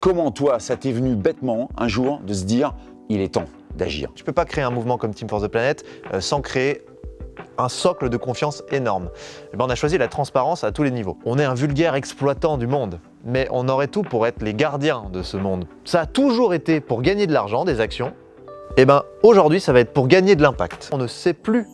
Comment toi, ça t'est venu bêtement un jour de se dire « il est temps d'agir ». Tu ne peux pas créer un mouvement comme Team for the Planet sans créer un socle de confiance énorme. Et ben on a choisi la transparence à tous les niveaux. On est un vulgaire exploitant du monde, mais on aurait tout pour être les gardiens de ce monde. Ça a toujours été pour gagner de l'argent, des actions. Et ben aujourd'hui, ça va être pour gagner de l'impact. On ne sait plus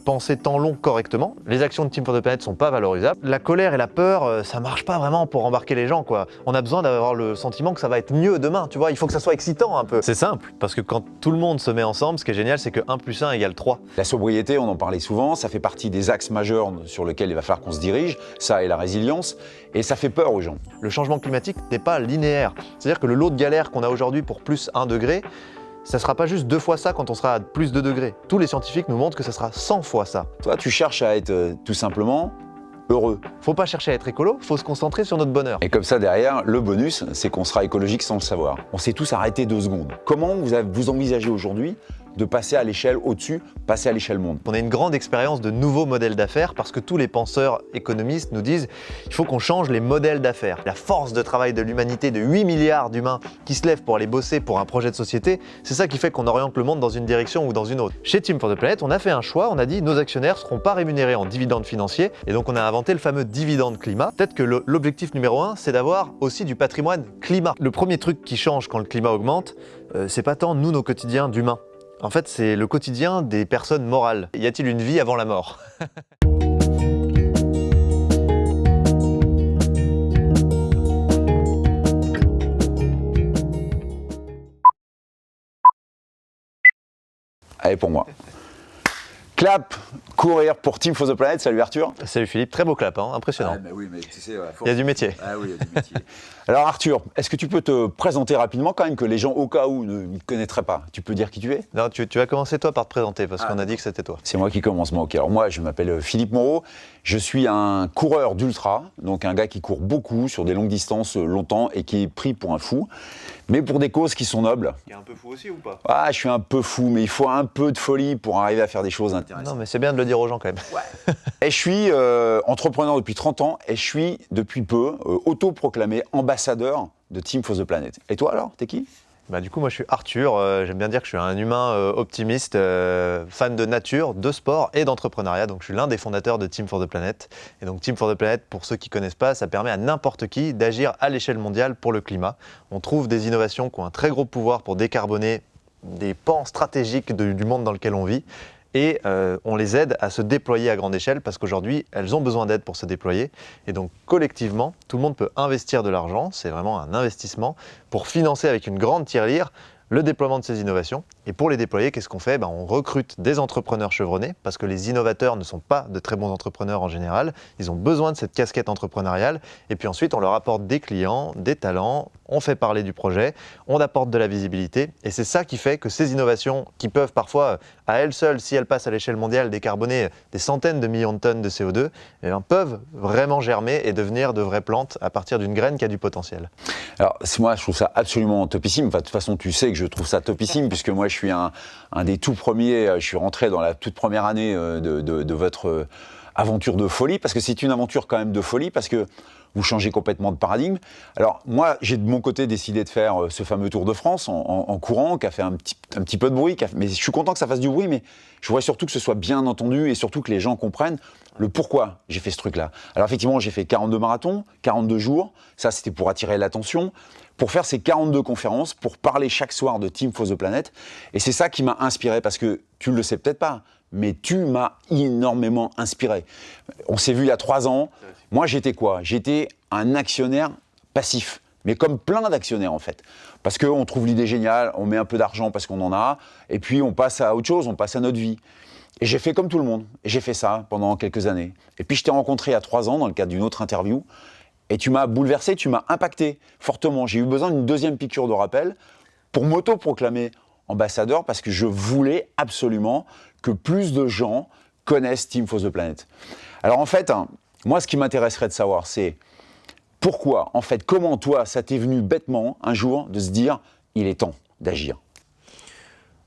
penser temps long correctement. Les actions de Team for the Planet sont pas valorisables. La colère et la peur, ça marche pas vraiment pour embarquer les gens, quoi. On a besoin d'avoir le sentiment que ça va être mieux demain, tu vois. Il faut que ça soit excitant un peu. C'est simple, parce que quand tout le monde se met ensemble, ce qui est génial, c'est que 1 + 1 = 3. La sobriété, on en parlait souvent, ça fait partie des axes majeurs sur lesquels il va falloir qu'on se dirige, ça et la résilience, et ça fait peur aux gens. Le changement climatique n'est pas linéaire. C'est-à-dire que le lot de galères qu'on a aujourd'hui pour plus 1 degré, ça sera pas juste 2 fois ça quand on sera à plus 2 degrés. Tous les scientifiques nous montrent que ça sera 100 fois ça. Toi, tu cherches à être tout simplement heureux. Faut pas chercher à être écolo, faut se concentrer sur notre bonheur. Et comme ça, derrière, le bonus, c'est qu'on sera écologique sans le savoir. On s'est tous arrêtés 2 secondes. Comment vous envisagez aujourd'hui de passer à l'échelle au-dessus, passer à l'échelle monde? On a une grande expérience de nouveaux modèles d'affaires parce que tous les penseurs économistes nous disent il faut qu'on change les modèles d'affaires. La force de travail de l'humanité de 8 milliards d'humains qui se lèvent pour aller bosser pour un projet de société, c'est ça qui fait qu'on oriente le monde dans une direction ou dans une autre. Chez Team for the Planet, on a fait un choix, on a dit nos actionnaires ne seront pas rémunérés en dividendes financiers et donc on a inventé le fameux dividende climat. Peut-être que l'objectif numéro 1, c'est d'avoir aussi du patrimoine climat. Le premier truc qui change quand le climat augmente, c'est pas tant nos quotidiens d'humains. En fait, c'est le quotidien des personnes morales. Y a-t-il une vie avant la mort? Allez, pour moi. Clap, courir pour Team for the Planet. Salut Arthur. Salut Philippe, très beau clap, hein, impressionnant. Ah, bah oui, mais tu sais, Il y a du métier. Ah oui, il y a du métier. Alors Arthur, est-ce que tu peux te présenter rapidement quand même que les gens au cas où ne te connaîtraient pas? Tu peux dire qui tu es? Non, tu vas commencer toi par te présenter parce qu'on a dit que c'était toi. C'est moi qui commence, moi. Ok, alors moi, je m'appelle Philippe Moreau. Je suis un coureur d'ultra, donc un gars qui court beaucoup sur des longues distances longtemps et qui est pris pour un fou, mais pour des causes qui sont nobles. Tu es un peu fou aussi ou pas? Ah, je suis un peu fou, mais il faut un peu de folie pour arriver à faire des choses intéressantes. Non, mais c'est bien de le dire aux gens quand même. Ouais. Et je suis entrepreneur depuis 30 ans et je suis depuis peu autoproclamé ambassadeur de Team for the Planet. Et toi alors, t'es qui? Bah, du coup, moi je suis Arthur, j'aime bien dire que je suis un humain optimiste, fan de nature, de sport et d'entrepreneuriat. Donc je suis l'un des fondateurs de Team for the Planet. Et donc Team for the Planet, pour ceux qui ne connaissent pas, ça permet à n'importe qui d'agir à l'échelle mondiale pour le climat. On trouve des innovations qui ont un très gros pouvoir pour décarboner des pans stratégiques du monde dans lequel on vit. Et on les aide à se déployer à grande échelle parce qu'aujourd'hui, elles ont besoin d'aide pour se déployer. Et donc, collectivement, tout le monde peut investir de l'argent, c'est vraiment un investissement, pour financer avec une grande tirelire le déploiement de ces innovations. Et pour les déployer, qu'est-ce qu'on fait? On recrute des entrepreneurs chevronnés parce que les innovateurs ne sont pas de très bons entrepreneurs en général. Ils ont besoin de cette casquette entrepreneuriale. Et puis ensuite, on leur apporte des clients, des talents, on fait parler du projet, on apporte de la visibilité. Et c'est ça qui fait que ces innovations, qui peuvent parfois, à elles seules, si elles passent à l'échelle mondiale, décarboner des centaines de millions de tonnes de CO2, peuvent vraiment germer et devenir de vraies plantes à partir d'une graine qui a du potentiel. Alors, moi, je trouve ça absolument topissime. Enfin, de toute façon, tu sais que je trouve ça topissime, puisque moi, je suis un des tout premiers, je suis rentré dans la toute première année de votre aventure de folie, parce que c'est une aventure quand même de folie, parce que vous changez complètement de paradigme. Alors, moi, j'ai de mon côté décidé de faire ce fameux Tour de France en courant, qui a fait un petit peu de bruit, mais je suis content que ça fasse du bruit, mais je voudrais surtout que ce soit bien entendu et surtout que les gens comprennent le pourquoi j'ai fait ce truc-là. Alors, effectivement, j'ai fait 42 marathons, 42 jours, ça, c'était pour attirer l'attention, pour faire ces 42 conférences, pour parler chaque soir de Team for the Planet. Et c'est ça qui m'a inspiré, parce que tu ne le sais peut-être pas, mais tu m'as énormément inspiré. On s'est vu il y a 3 ans. Moi, j'étais quoi? J'étais un actionnaire passif, mais comme plein d'actionnaires en fait. Parce qu'on trouve l'idée géniale, on met un peu d'argent parce qu'on en a, et puis on passe à autre chose, on passe à notre vie. Et j'ai fait comme tout le monde, et j'ai fait ça pendant quelques années. Et puis je t'ai rencontré il y a 3 ans dans le cadre d'une autre interview, et tu m'as bouleversé, tu m'as impacté fortement. J'ai eu besoin d'une deuxième piqûre de rappel pour m'auto-proclamer ambassadeur, parce que je voulais absolument que plus de gens connaissent Team for the Planet. Alors en fait, moi ce qui m'intéresserait de savoir, c'est pourquoi, en fait, comment toi, ça t'est venu bêtement un jour de se dire « il est temps d'agir ».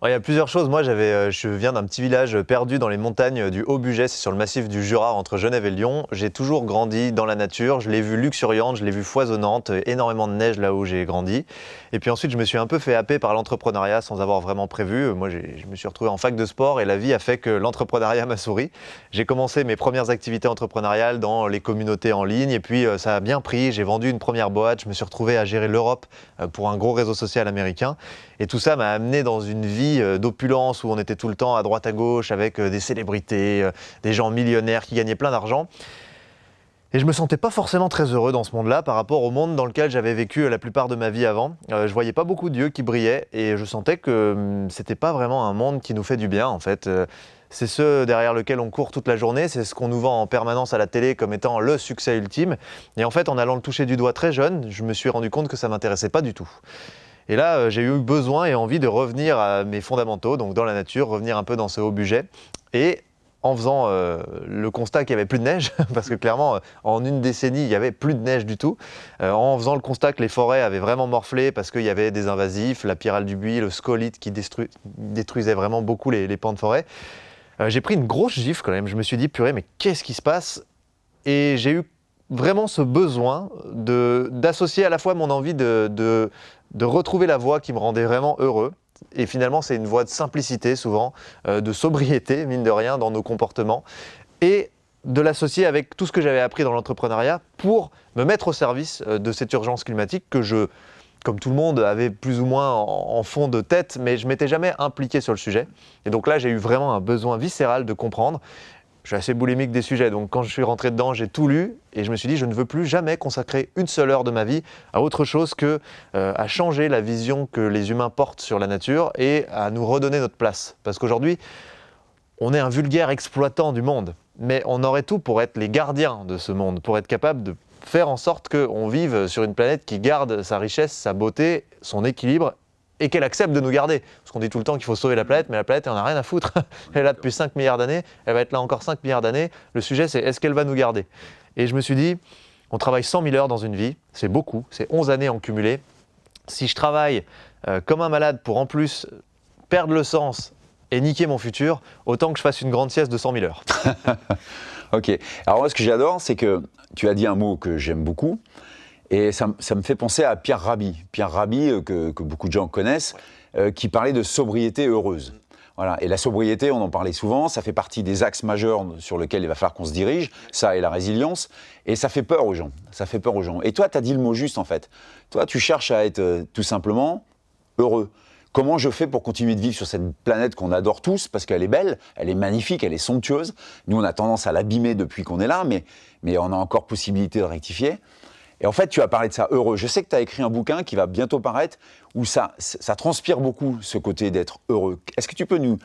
Il y a plusieurs choses. Moi, je viens d'un petit village perdu dans les montagnes du Haut-Bugey, c'est sur le massif du Jura entre Genève et Lyon. J'ai toujours grandi dans la nature, je l'ai vue luxuriante, je l'ai vue foisonnante, énormément de neige là où j'ai grandi. Et puis ensuite, je me suis un peu fait happer par l'entrepreneuriat sans avoir vraiment prévu. Moi, je me suis retrouvé en fac de sport et la vie a fait que l'entrepreneuriat m'a souri. J'ai commencé mes premières activités entrepreneuriales dans les communautés en ligne et puis ça a bien pris. J'ai vendu une première boîte, je me suis retrouvé à gérer l'Europe pour un gros réseau social américain. Et tout ça m'a amené dans une vie d'opulence où on était tout le temps à droite à gauche avec des célébrités, des gens millionnaires qui gagnaient plein d'argent. Et je me sentais pas forcément très heureux dans ce monde-là par rapport au monde dans lequel j'avais vécu la plupart de ma vie avant. Je voyais pas beaucoup d'yeux qui brillaient et je sentais que c'était pas vraiment un monde qui nous fait du bien en fait. C'est ce derrière lequel on court toute la journée, c'est ce qu'on nous vend en permanence à la télé comme étant le succès ultime. Et en fait, en allant le toucher du doigt très jeune, je me suis rendu compte que ça m'intéressait pas du tout. Et là, j'ai eu besoin et envie de revenir à mes fondamentaux, donc dans la nature, revenir un peu dans ce Haut-Bugey. Et en faisant le constat qu'il n'y avait plus de neige, parce que clairement, en une décennie, il n'y avait plus de neige du tout, en faisant le constat que les forêts avaient vraiment morflé parce qu'il y avait des invasifs, la pyrale du buis, le scolite qui détruisait vraiment beaucoup les pans de forêt, j'ai pris une grosse gifle quand même. Je me suis dit, purée, mais qu'est-ce qui se passe? Et j'ai eu vraiment ce besoin d'associer à la fois mon envie de retrouver la voie qui me rendait vraiment heureux. Et finalement, c'est une voie de simplicité souvent, de sobriété, mine de rien, dans nos comportements. Et de l'associer avec tout ce que j'avais appris dans l'entrepreneuriat pour me mettre au service de cette urgence climatique que je, comme tout le monde, avait plus ou moins en fond de tête, mais je ne m'étais jamais impliqué sur le sujet. Et donc là, j'ai eu vraiment un besoin viscéral de comprendre. Je suis assez boulimique des sujets, donc quand je suis rentré dedans, j'ai tout lu et je me suis dit je ne veux plus jamais consacrer une seule heure de ma vie à autre chose que à changer la vision que les humains portent sur la nature et à nous redonner notre place. Parce qu'aujourd'hui, on est un vulgaire exploitant du monde, mais on aurait tout pour être les gardiens de ce monde, pour être capable de faire en sorte qu'on vive sur une planète qui garde sa richesse, sa beauté, son équilibre, et qu'elle accepte de nous garder. Parce qu'on dit tout le temps qu'il faut sauver la planète, mais la planète, elle n'en a rien à foutre. Elle est là depuis 5 milliards d'années, elle va être là encore 5 milliards d'années. Le sujet, c'est est-ce qu'elle va nous garder? Et je me suis dit, on travaille 100 000 heures dans une vie, c'est beaucoup, c'est 11 années en cumulé. Si je travaille comme un malade pour en plus perdre le sens et niquer mon futur, autant que je fasse une grande sieste de 100 000 heures. Ok. Alors moi, ce que j'adore, c'est que tu as dit un mot que j'aime beaucoup. Et ça me fait penser à Pierre Rabhi. Pierre Rabhi, que beaucoup de gens connaissent, qui parlait de sobriété heureuse. Voilà. Et la sobriété, on en parlait souvent, ça fait partie des axes majeurs sur lesquels il va falloir qu'on se dirige, ça et la résilience, et ça fait peur aux gens. Ça fait peur aux gens. Et toi, tu as dit le mot juste, en fait. Toi, tu cherches à être tout simplement heureux. Comment je fais pour continuer de vivre sur cette planète qu'on adore tous, parce qu'elle est belle, elle est magnifique, elle est somptueuse. Nous, on a tendance à l'abîmer depuis qu'on est là, mais on a encore possibilité de rectifier. Et en fait, tu as parlé de ça, heureux. Je sais que tu as écrit un bouquin qui va bientôt paraître où ça transpire beaucoup, ce côté d'être heureux. Est-ce que tu peux nous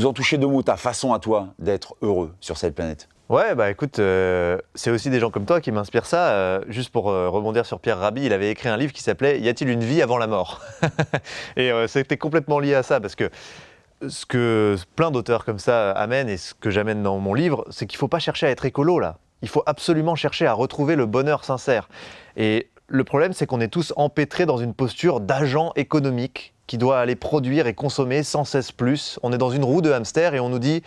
en toucher deux mots, ta façon à toi d'être heureux sur cette planète? Ouais, bah écoute, c'est aussi des gens comme toi qui m'inspirent ça. Juste pour rebondir sur Pierre Rabhi, il avait écrit un livre qui s'appelait « Y a-t-il une vie avant la mort ?» Et c'était complètement lié à ça, parce que ce que plein d'auteurs comme ça amènent, et ce que j'amène dans mon livre, c'est qu'il ne faut pas chercher à être écolo, là. Il faut absolument chercher à retrouver le bonheur sincère. Et le problème, c'est qu'on est tous empêtrés dans une posture d'agent économique qui doit aller produire et consommer sans cesse plus. On est dans une roue de hamster et on nous dit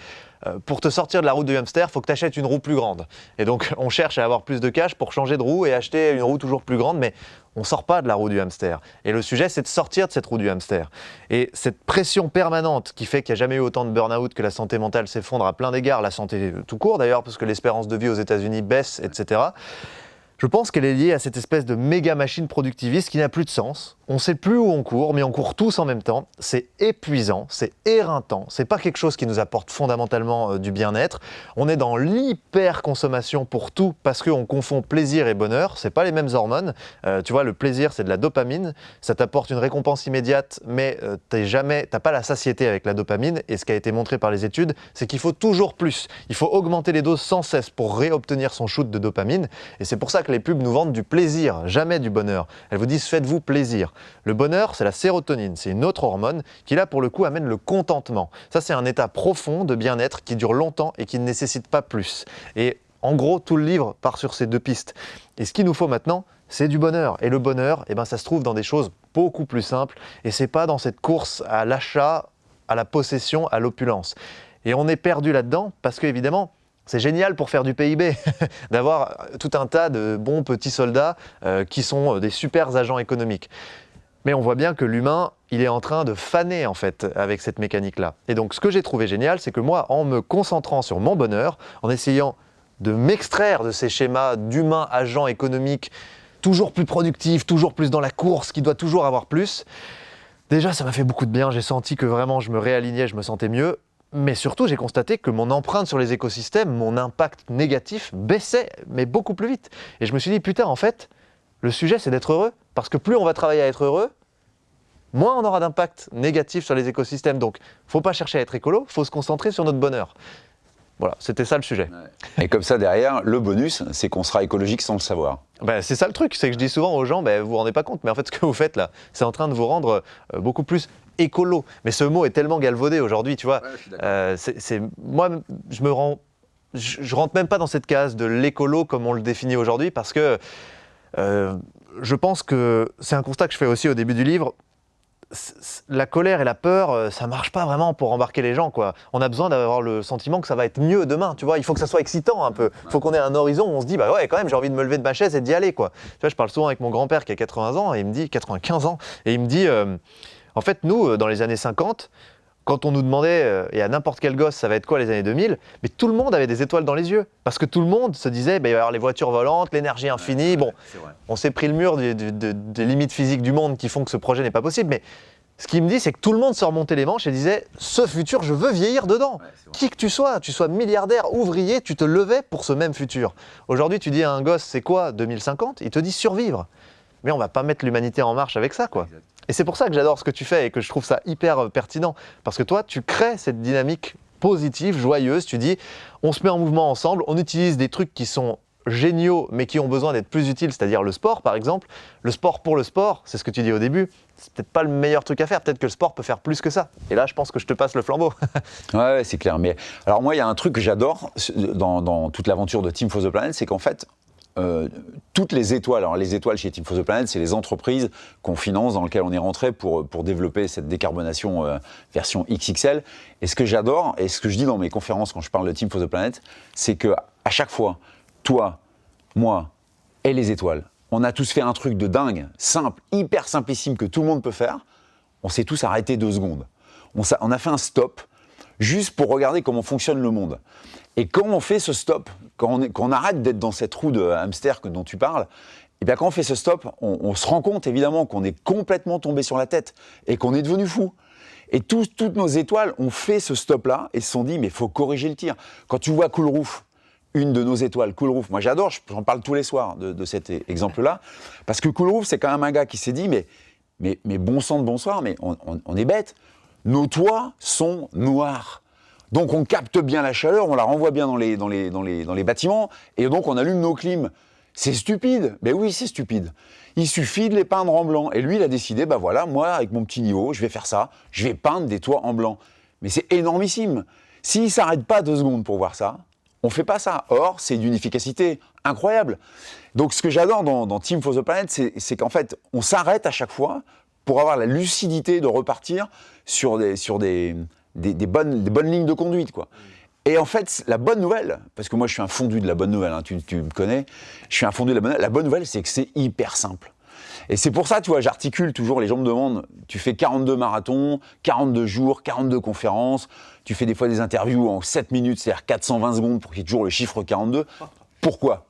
pour te sortir de la roue de hamster, il faut que tu achètes une roue plus grande. Et donc on cherche à avoir plus de cash pour changer de roue et acheter une roue toujours plus grande, mais on ne sort pas de la roue du hamster. Et le sujet, c'est de sortir de cette roue du hamster. Et cette pression permanente qui fait qu'il n'y a jamais eu autant de burn-out, que la santé mentale s'effondre à plein d'égards, la santé tout court d'ailleurs, parce que l'espérance de vie aux États-Unis baisse, etc. Je pense qu'elle est liée à cette espèce de méga machine productiviste qui n'a plus de sens. On ne sait plus où on court, mais on court tous en même temps. C'est épuisant, c'est éreintant. C'est pas quelque chose qui nous apporte fondamentalement du bien-être. On est dans l'hyper-consommation pour tout parce qu'on confond plaisir et bonheur. C'est pas les mêmes hormones. Tu vois, le plaisir, c'est de la dopamine. Ça t'apporte une récompense immédiate, mais t'as pas la satiété avec la dopamine. Et ce qui a été montré par les études, c'est qu'il faut toujours plus. Il faut augmenter les doses sans cesse pour réobtenir son shoot de dopamine. Et c'est pour ça que les pubs nous vendent du plaisir, jamais du bonheur. Elles vous disent faites-vous plaisir. Le bonheur, c'est la sérotonine, c'est une autre hormone qui là pour le coup amène le contentement. Ça c'est un état profond de bien-être qui dure longtemps et qui ne nécessite pas plus. Et en gros, tout le livre part sur ces deux pistes. Et ce qu'il nous faut maintenant, c'est du bonheur. Et le bonheur, ça se trouve dans des choses beaucoup plus simples. Et c'est pas dans cette course à l'achat à la possession, à l'opulence. Et on est perdu là-dedans parce qu'évidemment, c'est génial pour faire du PIB, d'avoir tout un tas de bons petits soldats qui sont des super agents économiques. Mais on voit bien que l'humain, il est en train de faner en fait avec cette mécanique-là. Et donc ce que j'ai trouvé génial, c'est que moi, en me concentrant sur mon bonheur, en essayant de m'extraire de ces schémas d'humain agent économique, toujours plus productif, toujours plus dans la course, qui doit toujours avoir plus, déjà ça m'a fait beaucoup de bien, j'ai senti que vraiment je me réalignais, je me sentais mieux. Mais surtout, j'ai constaté que mon empreinte sur les écosystèmes, mon impact négatif baissait, mais beaucoup plus vite. Et je me suis dit, putain, en fait, le sujet, c'est d'être heureux. Parce que plus on va travailler à être heureux, moins on aura d'impact négatif sur les écosystèmes. Donc, faut pas chercher à être écolo, faut se concentrer sur notre bonheur. Voilà, c'était ça le sujet. Et comme ça, derrière, le bonus, c'est qu'on sera écologique sans le savoir. Ben, c'est ça le truc, c'est que je dis souvent aux gens, vous vous rendez pas compte, mais en fait, ce que vous faites là, c'est en train de vous rendre beaucoup plus écolo. Mais ce mot est tellement galvaudé aujourd'hui, tu vois. Moi, je rentre même pas dans cette case de l'écolo comme on le définit aujourd'hui, parce que je pense que c'est un constat que je fais aussi au début du livre. La colère et la peur, ça marche pas vraiment pour embarquer les gens, quoi. On a besoin d'avoir le sentiment que ça va être mieux demain, tu vois. Il faut que ça soit excitant un peu. Il faut qu'on ait un horizon où on se dit, bah ouais, quand même, j'ai envie de me lever de ma chaise et d'y aller, quoi. Tu vois, je parle souvent avec mon grand-père qui a 80 ans, et il me dit, 95 ans, et il me dit, en fait, nous, dans les années 50, quand on nous demandait, et à n'importe quel gosse, ça va être quoi les années 2000, mais tout le monde avait des étoiles dans les yeux. Parce que tout le monde se disait, il va y avoir les voitures volantes, l'énergie infinie. Bon, on s'est pris le mur des limites physiques du monde qui font que ce projet n'est pas possible. Mais ce qu'il me dit, c'est que tout le monde se remontait les manches et disait, ce futur, je veux vieillir dedans. Qui que tu sois milliardaire, ouvrier, tu te levais pour ce même futur. Aujourd'hui, tu dis à un gosse, c'est quoi 2050 ? Il te dit survivre. Mais on va pas mettre l'humanité en marche avec ça, quoi. Exact. Et c'est pour ça que j'adore ce que tu fais et que je trouve ça hyper pertinent. Parce que toi, tu crées cette dynamique positive, joyeuse. Tu dis, on se met en mouvement ensemble, on utilise des trucs qui sont géniaux, mais qui ont besoin d'être plus utiles, c'est-à-dire le sport, par exemple. Le sport pour le sport, c'est ce que tu dis au début. C'est peut-être pas le meilleur truc à faire. Peut-être que le sport peut faire plus que ça. Et là, je pense que je te passe le flambeau. Ouais, c'est clair. Mais alors moi, il y a un truc que j'adore dans toute l'aventure de Team for the Planet, c'est qu'en fait, toutes les étoiles, alors les étoiles chez Team for the Planet, c'est les entreprises qu'on finance, dans lesquelles on est rentré pour développer cette décarbonation version XXL. Et ce que j'adore, et ce que je dis dans mes conférences quand je parle de Team for the Planet, c'est qu'à chaque fois, toi, moi et les étoiles, on a tous fait un truc de dingue, simple, hyper simplissime que tout le monde peut faire. On s'est tous arrêtés 2 secondes. On a fait un stop, juste pour regarder comment fonctionne le monde. Et quand on fait ce stop, quand on arrête d'être dans cette roue de hamster dont tu parles, et bien quand on fait ce stop, on se rend compte évidemment qu'on est complètement tombé sur la tête et qu'on est devenu fou. Et toutes nos étoiles ont fait ce stop-là et se sont dit, mais il faut corriger le tir. Quand tu vois Cool Roof, une de nos étoiles, Cool Roof, moi j'adore, j'en parle tous les soirs de cet exemple-là, parce que Cool Roof, c'est quand même un gars qui s'est dit, mais bon sang de bonsoir, mais on est bête, nos toits sont noirs. Donc on capte bien la chaleur, on la renvoie bien dans les bâtiments, et donc on allume nos clims. C'est stupide. Ben oui, c'est stupide. Il suffit de les peindre en blanc. Et lui, il a décidé, ben voilà, moi, avec mon petit niveau, je vais faire ça. Je vais peindre des toits en blanc. Mais c'est énormissime. S'il ne s'arrête pas 2 secondes pour voir ça, on ne fait pas ça. Or, c'est d'une efficacité incroyable. Donc ce que j'adore dans Team for the Planet, c'est qu'en fait, on s'arrête à chaque fois pour avoir la lucidité de repartir sur des bonnes lignes de conduite, quoi. Et en fait, la bonne nouvelle, parce que moi je suis un fondu de la bonne nouvelle, hein, tu me connais, je suis un fondu de la bonne nouvelle, c'est que c'est hyper simple. Et c'est pour ça, tu vois, j'articule toujours, les gens me demandent, tu fais 42 marathons, 42 jours, 42 conférences, tu fais des fois des interviews en 7 minutes, c'est-à-dire 420 secondes pour qu'il y ait toujours le chiffre 42. Pourquoi ?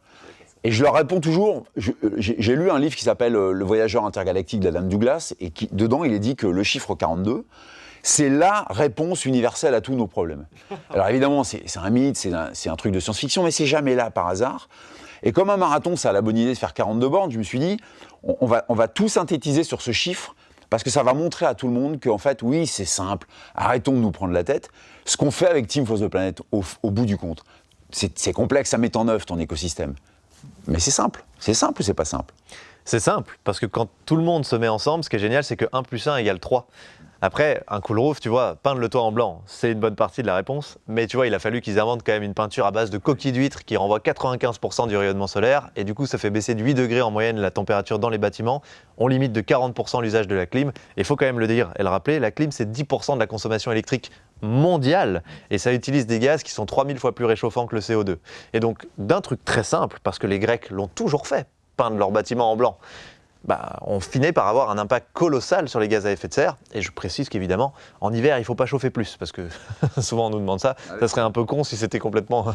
Et je leur réponds toujours, j'ai lu un livre qui s'appelle Le voyageur intergalactique d'Adam Douglas, et dedans il est dit que le chiffre 42, c'est la réponse universelle à tous nos problèmes. Alors évidemment, c'est un mythe, c'est un truc de science-fiction, mais c'est jamais là par hasard. Et comme un marathon, ça a la bonne idée de faire 42 bornes, je me suis dit, on va tout synthétiser sur ce chiffre, parce que ça va montrer à tout le monde qu'en fait, oui, c'est simple, arrêtons de nous prendre la tête. Ce qu'on fait avec Team for the Planet, au bout du compte, c'est complexe, ça met en œuvre ton écosystème. Mais c'est simple ou c'est pas simple ? C'est simple, parce que quand tout le monde se met ensemble, ce qui est génial, c'est que 1 + 1 = 3. Après, un cool roof, tu vois, peindre le toit en blanc, c'est une bonne partie de la réponse. Mais tu vois, il a fallu qu'ils inventent quand même une peinture à base de coquilles d'huîtres qui renvoie 95% du rayonnement solaire. Et du coup, ça fait baisser de 8 degrés en moyenne la température dans les bâtiments. On limite de 40% l'usage de la clim. Et il faut quand même le dire et le rappeler, la clim, c'est 10% de la consommation électrique mondiale. Et ça utilise des gaz qui sont 3000 fois plus réchauffants que le CO2. Et donc, d'un truc très simple, parce que les Grecs l'ont toujours fait, peindre leurs bâtiments en blanc, on finit par avoir un impact colossal sur les gaz à effet de serre. Et je précise qu'évidemment, en hiver, il ne faut pas chauffer plus, parce que souvent on nous demande ça. Ça serait un peu con si c'était complètement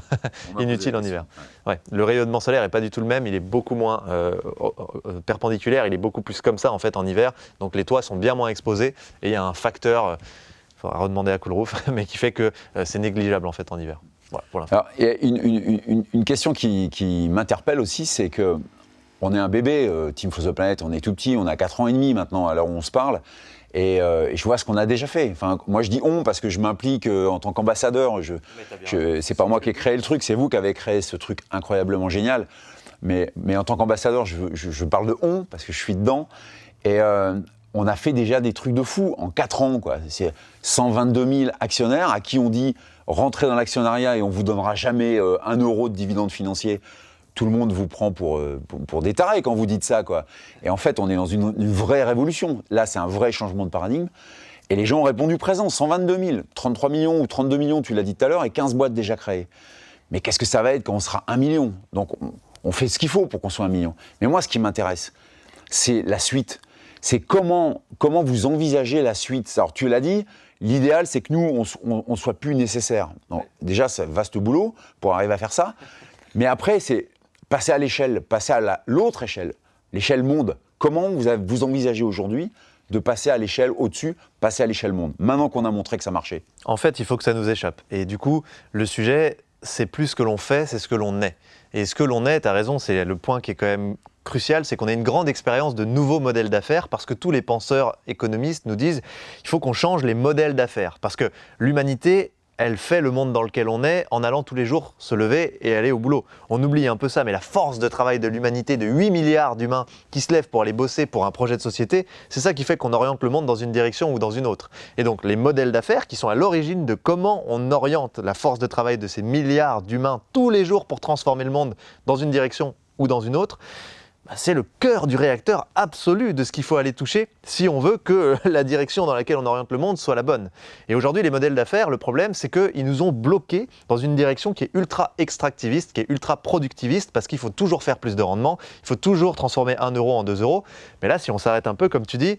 inutile en hiver. Ouais, le rayonnement solaire n'est pas du tout le même, il est beaucoup moins perpendiculaire, il est beaucoup plus comme ça en fait en hiver. Donc les toits sont bien moins exposés et il y a un facteur, il faudra redemander à Cool Roof, mais qui fait que c'est négligeable en fait en hiver. Voilà, pour l'instant. Alors, il y a une question qui m'interpelle aussi, c'est que on est un bébé, Team for the Planet, on est tout petit, on a 4 ans et demi maintenant, à l'heure où on se parle, et je vois ce qu'on a déjà fait. Enfin, moi je dis on parce que je m'implique en tant qu'ambassadeur, c'est pas moi qui ai créé le truc, c'est vous qui avez créé ce truc incroyablement génial, mais en tant qu'ambassadeur, je parle de on parce que je suis dedans, et on a fait déjà des trucs de fou en 4 ans, quoi. C'est 122 000 actionnaires à qui on dit rentrez dans l'actionnariat et on vous donnera jamais 1 euro de dividende financier. Tout le monde vous prend pour des tarés quand vous dites ça, quoi. Et en fait, on est dans une vraie révolution. Là, c'est un vrai changement de paradigme. Et les gens ont répondu présent, 122 000, 33 millions ou 32 millions, tu l'as dit tout à l'heure, et 15 boîtes déjà créées. Mais qu'est-ce que ça va être quand on sera 1 million ? Donc, on fait ce qu'il faut pour qu'on soit 1 million. Mais moi, ce qui m'intéresse, c'est la suite. C'est comment vous envisagez la suite. Alors, tu l'as dit, l'idéal, c'est que nous, on soit plus nécessaire. Donc, déjà, c'est un vaste boulot pour arriver à faire ça. Mais après, c'est passer à l'échelle, passer à l'autre échelle, l'échelle monde. Comment vous envisagez aujourd'hui de passer à l'échelle au-dessus, passer à l'échelle monde, maintenant qu'on a montré que ça marchait ? En fait, il faut que ça nous échappe. Et du coup, le sujet, c'est plus ce que l'on fait, c'est ce que l'on est. Et ce que l'on est, tu as raison, c'est le point qui est quand même crucial, c'est qu'on a une grande expérience de nouveaux modèles d'affaires parce que tous les penseurs économistes nous disent qu'il faut qu'on change les modèles d'affaires. Parce que l'humanité, elle fait le monde dans lequel on est en allant tous les jours se lever et aller au boulot. On oublie un peu ça, mais la force de travail de l'humanité, de 8 milliards d'humains qui se lèvent pour aller bosser pour un projet de société, c'est ça qui fait qu'on oriente le monde dans une direction ou dans une autre. Et donc les modèles d'affaires qui sont à l'origine de comment on oriente la force de travail de ces milliards d'humains tous les jours pour transformer le monde dans une direction ou dans une autre, c'est le cœur du réacteur absolu de ce qu'il faut aller toucher si on veut que la direction dans laquelle on oriente le monde soit la bonne. Et aujourd'hui, les modèles d'affaires, le problème, c'est qu'ils nous ont bloqués dans une direction qui est ultra extractiviste, qui est ultra productiviste, parce qu'il faut toujours faire plus de rendement, il faut toujours transformer 1 euro en 2 euros. Mais là, si on s'arrête un peu, comme tu dis,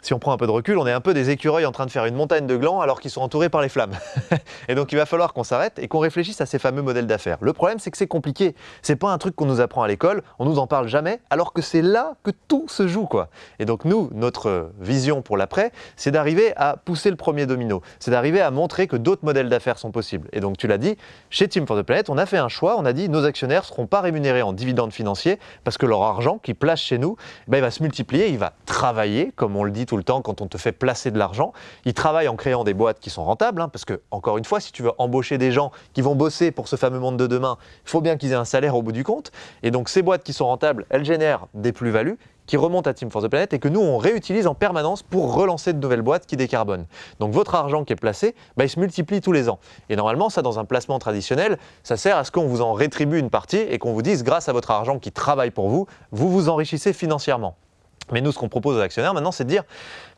si on prend un peu de recul, on est un peu des écureuils en train de faire une montagne de glands alors qu'ils sont entourés par les flammes. Et donc il va falloir qu'on s'arrête et qu'on réfléchisse à ces fameux modèles d'affaires. Le problème, c'est que c'est compliqué. C'est pas un truc qu'on nous apprend à l'école, on nous en parle jamais, alors que c'est là que tout se joue, quoi. Et donc nous, notre vision pour l'après, c'est d'arriver à pousser le premier domino. C'est d'arriver à montrer que d'autres modèles d'affaires sont possibles. Et donc tu l'as dit, chez Team for the Planet, on a fait un choix, on a dit nos actionnaires ne seront pas rémunérés en dividendes financiers parce que leur argent qu'ils placent chez nous, il va se multiplier, il va travailler, comme on le dit tout le temps quand on te fait placer de l'argent. Ils travaillent en créant des boîtes qui sont rentables, parce que, encore une fois, si tu veux embaucher des gens qui vont bosser pour ce fameux monde de demain, il faut bien qu'ils aient un salaire au bout du compte. Et donc ces boîtes qui sont rentables, elles génèrent des plus-values qui remontent à Team for the Planet et que nous, on réutilise en permanence pour relancer de nouvelles boîtes qui décarbonent. Donc votre argent qui est placé, il se multiplie tous les ans. Et normalement, ça, dans un placement traditionnel, ça sert à ce qu'on vous en rétribue une partie et qu'on vous dise, grâce à votre argent qui travaille pour vous, vous vous enrichissez financièrement. Mais nous, ce qu'on propose aux actionnaires maintenant, c'est de dire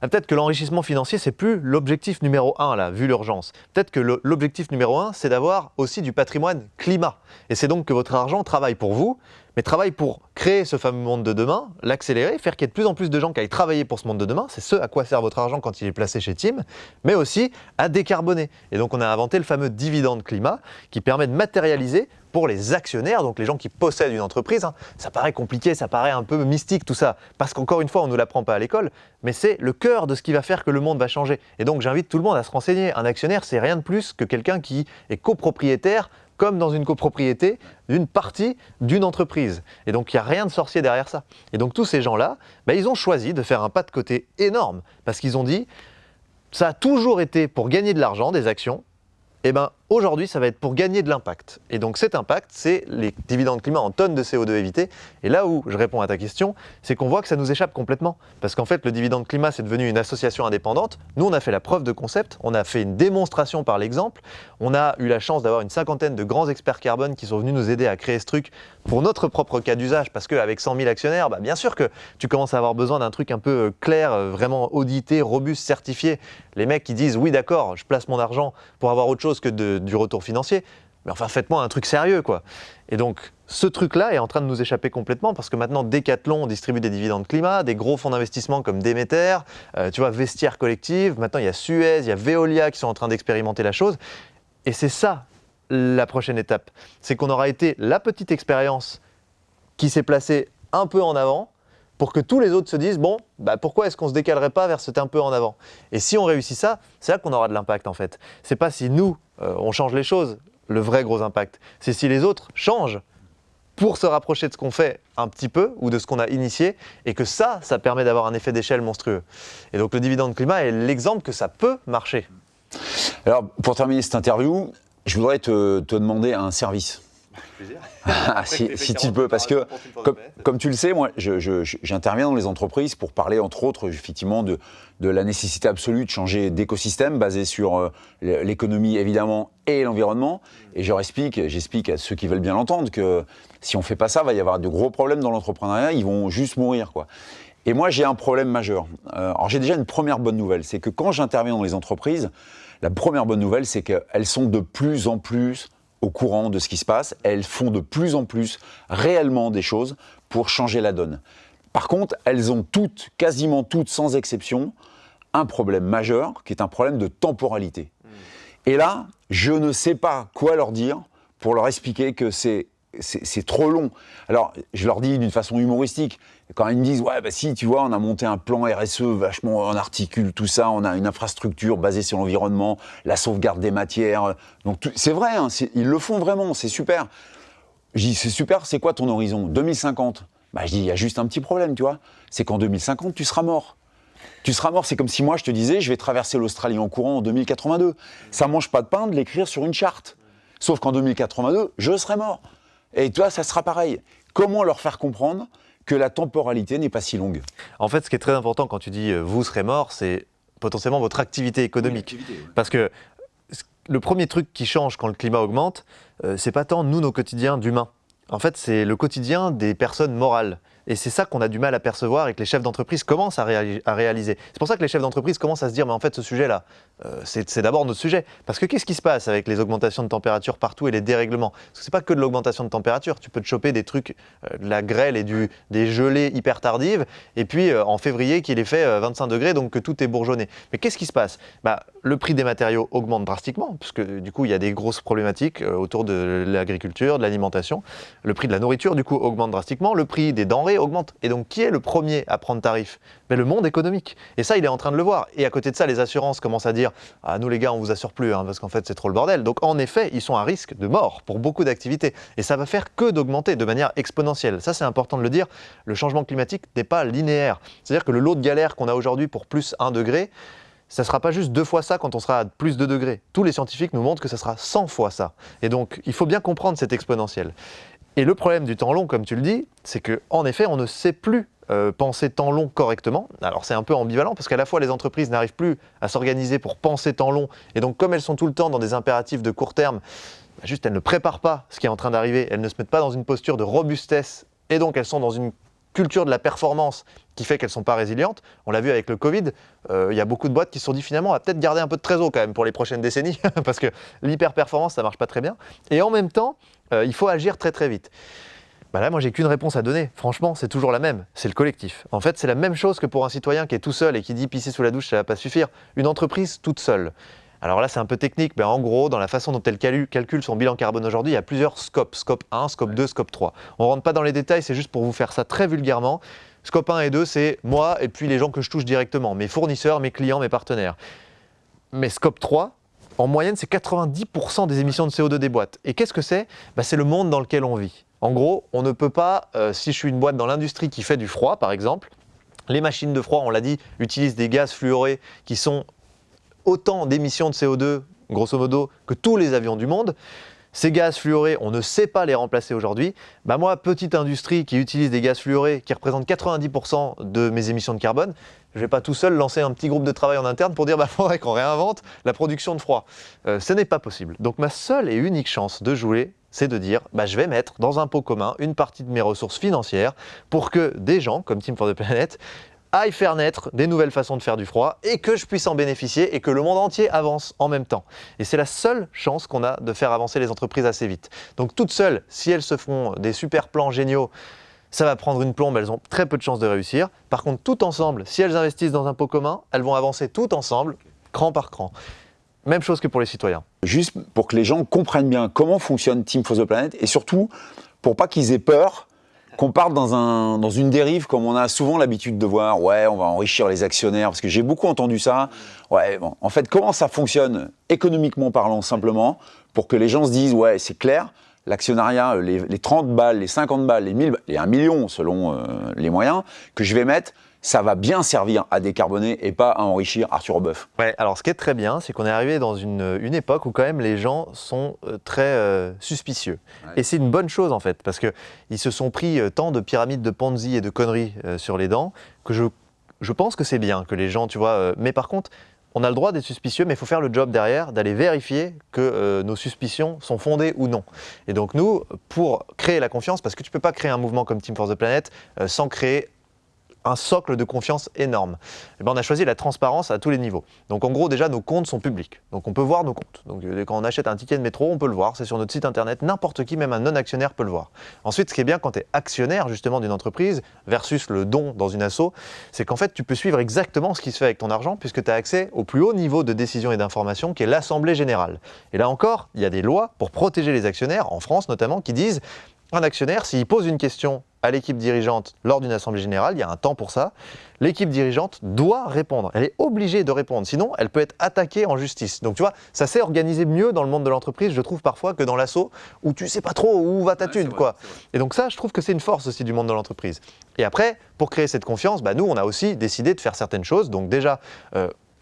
peut-être que l'enrichissement financier, c'est plus l'objectif numéro 1, là, vu l'urgence. Peut-être que l'objectif numéro 1, c'est d'avoir aussi du patrimoine climat. Et c'est donc que votre argent travaille pour vous, mais travaille pour créer ce fameux monde de demain, l'accélérer, faire qu'il y ait de plus en plus de gens qui aillent travailler pour ce monde de demain. C'est ce à quoi sert votre argent quand il est placé chez Team, mais aussi à décarboner. Et donc, on a inventé le fameux dividende climat qui permet de matérialiser pour les actionnaires, donc les gens qui possèdent une entreprise. Ça paraît compliqué, ça paraît un peu mystique tout ça, parce qu'encore une fois, on ne nous l'apprend pas à l'école, mais c'est le cœur de ce qui va faire que le monde va changer. Et donc, j'invite tout le monde à se renseigner. Un actionnaire, c'est rien de plus que quelqu'un qui est copropriétaire, comme dans une copropriété, d'une partie d'une entreprise. Et donc, il n'y a rien de sorcier derrière ça. Et donc, tous ces gens-là, ils ont choisi de faire un pas de côté énorme, parce qu'ils ont dit, ça a toujours été pour gagner de l'argent, des actions. Aujourd'hui, ça va être pour gagner de l'impact. Et donc cet impact, c'est les dividendes climat en tonnes de CO2 évitées. Et là où je réponds à ta question, c'est qu'on voit que ça nous échappe complètement. Parce qu'en fait, le dividende climat, c'est devenu une association indépendante. Nous, on a fait la preuve de concept, on a fait une démonstration par l'exemple. On a eu la chance d'avoir une cinquantaine de grands experts carbone qui sont venus nous aider à créer ce truc pour notre propre cas d'usage. Parce qu'avec 100 000 actionnaires, bien sûr que tu commences à avoir besoin d'un truc un peu clair, vraiment audité, robuste, certifié. Les mecs qui disent, oui d'accord, je place mon argent pour avoir autre chose que du retour financier, mais enfin faites-moi un truc sérieux quoi. Et donc ce truc-là est en train de nous échapper complètement parce que maintenant Decathlon distribue des dividendes climat, des gros fonds d'investissement comme Demeter, tu vois, Vestiaire Collective, maintenant il y a Suez, il y a Veolia qui sont en train d'expérimenter la chose. Et c'est ça la prochaine étape, c'est qu'on aura été la petite expérience qui s'est placée un peu en avant pour que tous les autres se disent, bon, pourquoi est-ce qu'on ne se décalerait pas vers cet un peu en avant? Et si on réussit ça, c'est là qu'on aura de l'impact en fait. C'est pas si nous, on change les choses, le vrai gros impact. C'est si les autres changent pour se rapprocher de ce qu'on fait un petit peu ou de ce qu'on a initié et que ça permet d'avoir un effet d'échelle monstrueux. Et donc le dividende climat est l'exemple que ça peut marcher. Alors, pour terminer cette interview, je voudrais te demander un service. Si tu peux, parce que comme tu le sais, moi j'interviens dans les entreprises pour parler entre autres effectivement de la nécessité absolue de changer d'écosystème basé sur l'économie évidemment et l'environnement. Et j'explique à ceux qui veulent bien l'entendre que si on ne fait pas ça, il va y avoir de gros problèmes dans l'entrepreneuriat, ils vont juste mourir quoi. Et moi j'ai un problème majeur. Alors j'ai déjà une première bonne nouvelle, c'est que quand j'interviens dans les entreprises, la première bonne nouvelle c'est qu'elles sont de plus en plus au courant de ce qui se passe, elles font de plus en plus réellement des choses pour changer la donne. Par contre, elles ont toutes, quasiment toutes, sans exception, un problème majeur qui est un problème de temporalité. Et là, je ne sais pas quoi leur dire pour leur expliquer que c'est trop long. Alors, je leur dis d'une façon humoristique, quand ils me disent « Ouais, si, tu vois, on a monté un plan RSE vachement, on articule tout ça, on a une infrastructure basée sur l'environnement, la sauvegarde des matières. » Donc, c'est vrai, hein, ils le font vraiment, c'est super. Je dis « C'est super, c'est quoi ton horizon ? 2050 ?» Je dis « Il y a juste un petit problème, tu vois. C'est qu'en 2050, tu seras mort. Tu seras mort, c'est comme si moi, je te disais « Je vais traverser l'Australie en courant en 2082. » Ça mange pas de pain de l'écrire sur une charte. Sauf qu'en 2082, je serai mort. Et toi, ça sera pareil. Comment leur faire comprendre que la temporalité n'est pas si longue? En fait, ce qui est très important quand tu dis « vous serez mort », c'est potentiellement votre activité économique. Oui, parce que le premier truc qui change quand le climat augmente, c'est pas tant nous, nos quotidiens d'humains. En fait, c'est le quotidien des personnes morales. Et c'est ça qu'on a du mal à percevoir et que les chefs d'entreprise commencent à réaliser. C'est pour ça que les chefs d'entreprise commencent à se dire, mais en fait, ce sujet-là, c'est d'abord notre sujet. Parce que qu'est-ce qui se passe avec les augmentations de température partout et les dérèglements? Parce que c'est pas que de l'augmentation de température. Tu peux te choper des trucs, de la grêle et des gelées hyper tardives, et puis en février qu'il ait fait 25 degrés, donc que tout est bourgeonné. Mais qu'est-ce qui se passe? Le prix des matériaux augmente drastiquement, parce que du coup, il y a des grosses problématiques autour de l'agriculture, de l'alimentation. Le prix de la nourriture, du coup, augmente drastiquement. Le prix des denrées augmente. Et donc, qui est le premier à prendre tarif? Le monde économique. Et ça, il est en train de le voir. Et à côté de ça, les assurances commencent à dire « Ah, nous les gars, on vous assure plus, parce qu'en fait, c'est trop le bordel. » Donc, en effet, ils sont à risque de mort pour beaucoup d'activités. Et ça va faire que d'augmenter de manière exponentielle. Ça, c'est important de le dire. Le changement climatique n'est pas linéaire. C'est-à-dire que le lot de galères qu'on a aujourd'hui pour plus 1 degré, ça ne sera pas juste 2 fois ça quand on sera à plus 2 degrés. Tous les scientifiques nous montrent que ça sera 100 fois ça. Et donc, il faut bien comprendre cette exponentielle. Et le problème du temps long, comme tu le dis, c'est qu'en effet, on ne sait plus penser temps long correctement. Alors c'est un peu ambivalent parce qu'à la fois les entreprises n'arrivent plus à s'organiser pour penser temps long et donc comme elles sont tout le temps dans des impératifs de court terme, juste elles ne préparent pas ce qui est en train d'arriver, elles ne se mettent pas dans une posture de robustesse et donc elles sont dans une culture de la performance qui fait qu'elles ne sont pas résilientes. On l'a vu avec le Covid, il y a beaucoup de boîtes qui se sont dit finalement on va peut-être garder un peu de trésor quand même pour les prochaines décennies parce que l'hyper-performance ça ne marche pas très bien. Et en même temps, il faut agir très très vite. Là, moi, j'ai qu'une réponse à donner. Franchement, c'est toujours la même. C'est le collectif. En fait, c'est la même chose que pour un citoyen qui est tout seul et qui dit pisser sous la douche, ça ne va pas suffire. Une entreprise toute seule. Alors là, c'est un peu technique, mais en gros, dans la façon dont elle calcule son bilan carbone aujourd'hui, il y a plusieurs scopes. Scope 1, scope 2, scope 3. On ne rentre pas dans les détails, c'est juste pour vous faire ça très vulgairement. Scope 1 et 2, c'est moi et puis les gens que je touche directement, mes fournisseurs, mes clients, mes partenaires. Mais scope 3, en moyenne, c'est 90% des émissions de CO2 des boîtes. Et qu'est-ce que c'est? C'est le monde dans lequel on vit. En gros, on ne peut pas, si je suis une boîte dans l'industrie qui fait du froid, par exemple, les machines de froid, on l'a dit, utilisent des gaz fluorés qui sont autant d'émissions de CO2 grosso modo, que tous les avions du monde. Ces gaz fluorés, on ne sait pas les remplacer aujourd'hui. Bah moi, petite industrie qui utilise des gaz fluorés qui représentent 90% de mes émissions de carbone, je ne vais pas tout seul lancer un petit groupe de travail en interne pour dire bah faudrait qu'on réinvente la production de froid. Ce n'est pas possible. Donc ma seule et unique chance de jouer, c'est de dire bah, je vais mettre dans un pot commun une partie de mes ressources financières pour que des gens comme Team for the Planet aille faire naître des nouvelles façons de faire du froid et que je puisse en bénéficier et que le monde entier avance en même temps. Et c'est la seule chance qu'on a de faire avancer les entreprises assez vite. Donc toutes seules, si elles se font des super plans géniaux, ça va prendre une plombe, elles ont très peu de chances de réussir. Par contre, toutes ensemble, si elles investissent dans un pot commun, elles vont avancer toutes ensemble, cran par cran. Même chose que pour les citoyens. Juste pour que les gens comprennent bien comment fonctionne Team for the Planet et surtout pour pas qu'ils aient peur qu'on parte dans une dérive comme on a souvent l'habitude de voir, ouais, on va enrichir les actionnaires, parce que j'ai beaucoup entendu ça. Ouais, bon, en fait, comment ça fonctionne économiquement parlant simplement, pour que les gens se disent, ouais, c'est clair, l'actionnariat, les 30 balles, les 50 balles, les 1000 balles, et 1 million selon les moyens, que je vais mettre, ça va bien servir à décarboner et pas à enrichir Arthur Obeuf. Ouais, alors ce qui est très bien, c'est qu'on est arrivé dans une époque où quand même les gens sont très suspicieux. Ouais. Et c'est une bonne chose en fait, parce qu'ils se sont pris tant de pyramides de Ponzi et de conneries sur les dents que je pense que c'est bien que les gens, tu vois, mais par contre, on a le droit d'être suspicieux, mais il faut faire le job derrière, d'aller vérifier que nos suspicions sont fondées ou non. Et donc nous, pour créer la confiance, parce que tu ne peux pas créer un mouvement comme Team for the Planet sans créer un socle de confiance énorme. Et ben on a choisi la transparence à tous les niveaux. Donc en gros, déjà, nos comptes sont publics. Donc on peut voir nos comptes. Donc quand on achète un ticket de métro, on peut le voir. C'est sur notre site internet. N'importe qui, même un non-actionnaire, peut le voir. Ensuite, ce qui est bien quand tu es actionnaire justement d'une entreprise versus le don dans une asso, c'est qu'en fait, tu peux suivre exactement ce qui se fait avec ton argent puisque tu as accès au plus haut niveau de décision et d'information qui est l'Assemblée générale. Et là encore, il y a des lois pour protéger les actionnaires, en France notamment, qui disent un actionnaire, s'il pose une question à l'équipe dirigeante lors d'une assemblée générale, il y a un temps pour ça, l'équipe dirigeante doit répondre. Elle est obligée de répondre, sinon elle peut être attaquée en justice. Donc tu vois, ça s'est organisé mieux dans le monde de l'entreprise, je trouve parfois, que dans l'asso, où tu sais pas trop où va ta thune, quoi. Et donc ça, je trouve que c'est une force aussi du monde de l'entreprise. Et après, pour créer cette confiance, bah, nous, on a aussi décidé de faire certaines choses. Donc déjà,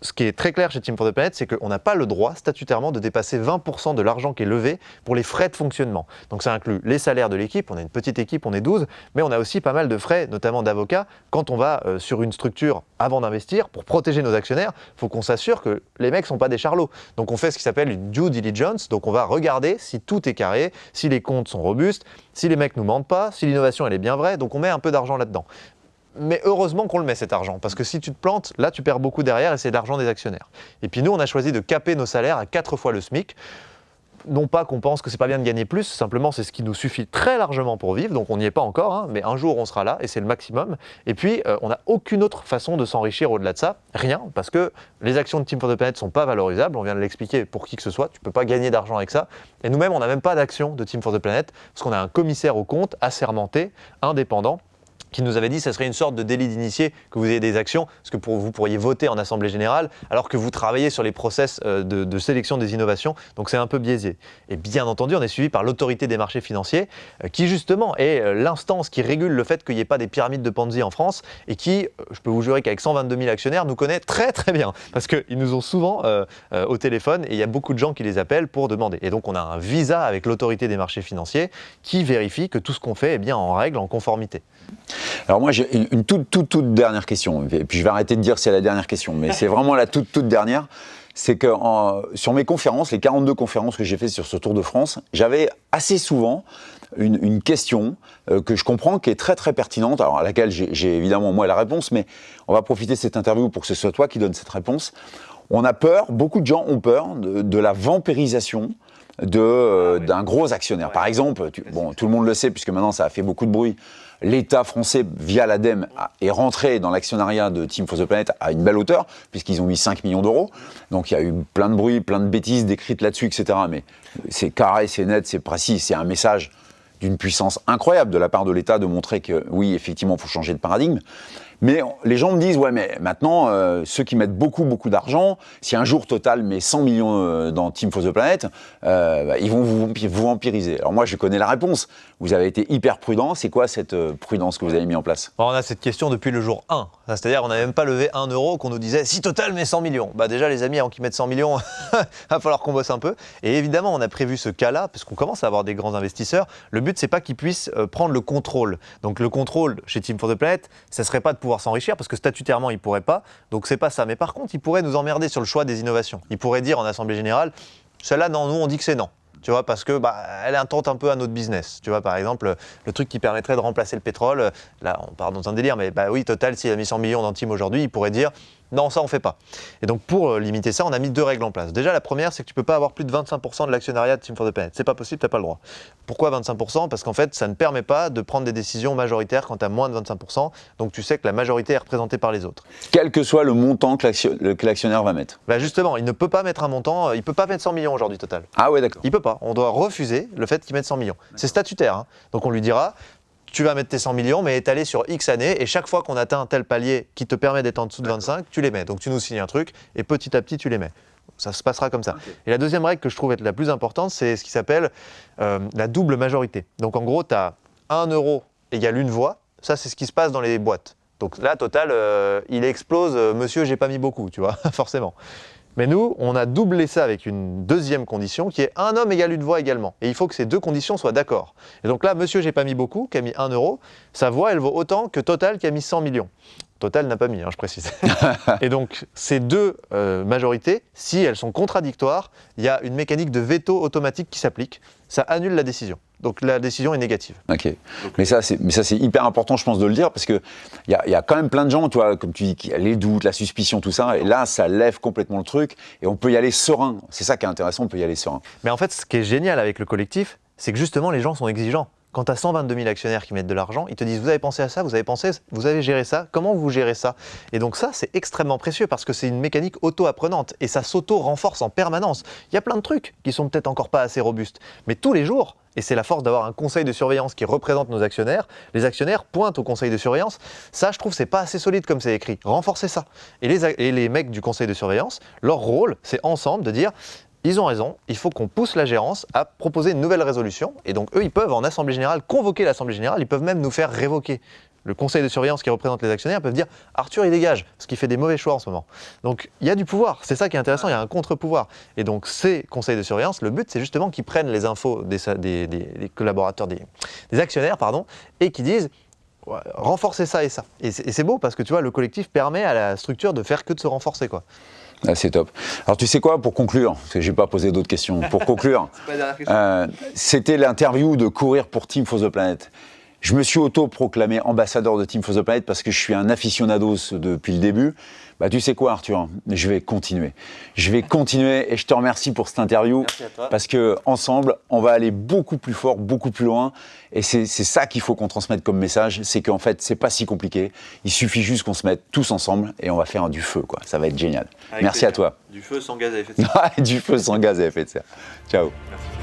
ce qui est très clair chez Team for the Planet, c'est qu'on n'a pas le droit statutairement de dépasser 20% de l'argent qui est levé pour les frais de fonctionnement. Donc ça inclut les salaires de l'équipe, on est une petite équipe, on est 12, mais on a aussi pas mal de frais, notamment d'avocats. Quand on va sur une structure avant d'investir, pour protéger nos actionnaires, il faut qu'on s'assure que les mecs ne sont pas des charlots. Donc on fait ce qui s'appelle une due diligence, donc on va regarder si tout est carré, si les comptes sont robustes, si les mecs ne nous mentent pas, si l'innovation elle est bien vraie, donc on met un peu d'argent là-dedans. Mais heureusement qu'on le met cet argent, parce que si tu te plantes, là tu perds beaucoup derrière et c'est l'argent des actionnaires. Et puis nous, on a choisi de caper nos salaires à 4 fois le SMIC. Non pas qu'on pense que c'est pas bien de gagner plus, simplement c'est ce qui nous suffit très largement pour vivre, donc on n'y est pas encore, hein, mais un jour on sera là et c'est le maximum. Et puis on n'a aucune autre façon de s'enrichir au-delà de ça, rien, parce que les actions de Team for the Planet ne sont pas valorisables, on vient de l'expliquer pour qui que ce soit, tu ne peux pas gagner d'argent avec ça. Et nous-mêmes, on n'a même pas d'actions de Team for the Planet, parce qu'on a un commissaire aux comptes assermenté, indépendant, qui nous avait dit que ce serait une sorte de délit d'initié que vous ayez des actions, parce que vous pourriez voter en Assemblée Générale, alors que vous travaillez sur les process de sélection des innovations, donc c'est un peu biaisé. Et bien entendu, on est suivi par l'autorité des marchés financiers, qui justement est l'instance qui régule le fait qu'il n'y ait pas des pyramides de Ponzi en France, et qui, je peux vous jurer qu'avec 122 000 actionnaires, nous connaît très très bien, parce qu'ils nous ont souvent au téléphone, et il y a beaucoup de gens qui les appellent pour demander. Et donc on a un visa avec l'autorité des marchés financiers, qui vérifie que tout ce qu'on fait est bien en règle, en conformité. Alors moi, j'ai une toute dernière question, et puis je vais arrêter de dire que c'est la dernière question, mais c'est vraiment la toute dernière. C'est que sur mes conférences, les 42 conférences que j'ai faites sur ce Tour de France, j'avais assez souvent une question que je comprends, qui est très très pertinente, alors à laquelle j'ai évidemment moi la réponse, mais on va profiter de cette interview pour que ce soit toi qui donne cette réponse. On a peur, beaucoup de gens ont peur de la vampirisation d'un gros actionnaire. Par exemple, tout le monde le sait, puisque maintenant ça a fait beaucoup de bruit, l'État français, via l'ADEME, est rentré dans l'actionnariat de Team for the Planet à une belle hauteur, puisqu'ils ont mis 5 millions d'euros. Donc il y a eu plein de bruit, plein de bêtises décrites là-dessus, etc. Mais c'est carré, c'est net, c'est précis, c'est un message d'une puissance incroyable de la part de l'État de montrer que, oui, effectivement, il faut changer de paradigme. Mais les gens me disent, ouais, mais maintenant, ceux qui mettent beaucoup d'argent, si un jour Total met 100 millions dans Team for the Planet, ils vont vous vampiriser. Alors moi, je connais la réponse. Vous avez été hyper prudent. C'est quoi cette prudence que vous avez mis en place? On a cette question depuis le jour 1. C'est-à-dire, on n'a même pas levé 1 euro qu'on nous disait, si Total met 100 millions. Bah déjà, les amis, avant qu'ils mettent 100 millions, va falloir qu'on bosse un peu. Et évidemment, on a prévu ce cas-là, parce qu'on commence à avoir des grands investisseurs. Le but, c'est pas qu'ils puissent prendre le contrôle. Donc le contrôle chez Team for the Planet, ça serait pas de pouvoir s'enrichir, parce que statutairement, ils pourraient pas. Donc c'est pas ça. Mais par contre, ils pourraient nous emmerder sur le choix des innovations. Ils pourraient dire en assemblée générale, celle-là, non, nous, on dit que c'est non. Tu vois, parce que elle intente un peu à notre business. Tu vois, par exemple, le truc qui permettrait de remplacer le pétrole, là, on part dans un délire, mais oui, Total, s'il a mis 100 millions dans Team aujourd'hui, il pourrait dire non, ça, on fait pas. Et donc, pour limiter ça, on a mis 2 règles en place. Déjà, la première, c'est que tu peux pas avoir plus de 25% de l'actionnariat de Team for the Planet. C'est pas possible, t'as pas le droit. Pourquoi 25%? Parce qu'en fait, ça ne permet pas de prendre des décisions majoritaires quand tu as moins de 25%. Donc, tu sais que la majorité est représentée par les autres. Quel que soit le montant que l'actionnaire va mettre. Justement, il ne peut pas mettre un montant, il peut pas mettre 100 millions aujourd'hui, Total. Ah ouais, d'accord. Il peut pas. On doit refuser le fait qu'il mette 100 millions. C'est statutaire. Hein. Donc, on lui dira, tu vas mettre tes 100 millions, mais étalé sur X années, et chaque fois qu'on atteint un tel palier qui te permet d'être en dessous de 25, tu les mets. Donc tu nous signes un truc, et petit à petit, tu les mets. Ça se passera comme ça. Okay. Et la deuxième règle que je trouve être la plus importante, c'est ce qui s'appelle la double majorité. Donc en gros, tu as 1 euro égale une voix. Ça, c'est ce qui se passe dans les boîtes. Donc là, Total, il explose, monsieur, j'ai pas mis beaucoup, tu vois, forcément. Mais nous, on a doublé ça avec une deuxième condition qui est un homme égale une voix également. Et il faut que ces 2 conditions soient d'accord. Et donc là, monsieur, j'ai pas mis beaucoup, qui a mis 1 euro, sa voix, elle vaut autant que Total qui a mis 100 millions. Total n'a pas mis, je précise. Et donc, ces 2 majorités, si elles sont contradictoires, il y a une mécanique de veto automatique qui s'applique. Ça annule la décision. Donc la décision est négative. Ok. Mais ça, c'est hyper important, je pense, de le dire, parce qu'il y a quand même plein de gens, tu vois, comme tu dis, qui a les doutes, la suspicion, tout ça. Et là, ça lève complètement le truc. Et on peut y aller serein. C'est ça qui est intéressant, on peut y aller serein. Mais en fait, ce qui est génial avec le collectif, c'est que justement, les gens sont exigeants. Quand tu as 122 000 actionnaires qui mettent de l'argent, ils te disent « vous avez pensé à ça, vous avez géré ça, comment vous gérez ça ?» Et donc ça, c'est extrêmement précieux parce que c'est une mécanique auto-apprenante et ça s'auto-renforce en permanence. Il y a plein de trucs qui sont peut-être encore pas assez robustes, mais tous les jours, et c'est la force d'avoir un conseil de surveillance qui représente nos actionnaires, les actionnaires pointent au conseil de surveillance. Ça, je trouve, c'est pas assez solide comme c'est écrit. Renforcez ça. Et les mecs du conseil de surveillance, leur rôle, c'est ensemble de dire ils ont raison, il faut qu'on pousse la gérance à proposer une nouvelle résolution. Et donc, eux, ils peuvent, en assemblée générale, convoquer l'assemblée générale, ils peuvent même nous faire révoquer. Le conseil de surveillance qui représente les actionnaires peuvent dire « Arthur, il dégage », parce qu'il fait des mauvais choix en ce moment. Donc, il y a du pouvoir, c'est ça qui est intéressant, il y a un contre-pouvoir. Et donc, ces conseils de surveillance, le but, c'est justement qu'ils prennent les infos des collaborateurs, des actionnaires, et qu'ils disent ouais, « Renforcez ça et ça ». Et c'est beau, parce que tu vois, le collectif permet à la structure de faire que de se renforcer, quoi. Ah, c'est top. Alors tu sais quoi, pour conclure, parce que je n'ai pas posé d'autres questions, pour conclure, c'était l'interview de Courir pour Team for the Planet. Je me suis auto-proclamé ambassadeur de Team for the Planet parce que je suis un aficionados depuis le début. Tu sais quoi, Arthur, je vais continuer. Je vais continuer et je te remercie pour cette interview. Merci à toi. Parce qu'ensemble, on va aller beaucoup plus fort, beaucoup plus loin. Et c'est ça qu'il faut qu'on transmette comme message, c'est qu'en fait, c'est pas si compliqué. Il suffit juste qu'on se mette tous ensemble et on va faire du feu, quoi. Ça va être génial. Merci à toi. Du feu sans gaz à effet de serre. Du feu sans gaz à effet de serre. Ciao. Merci.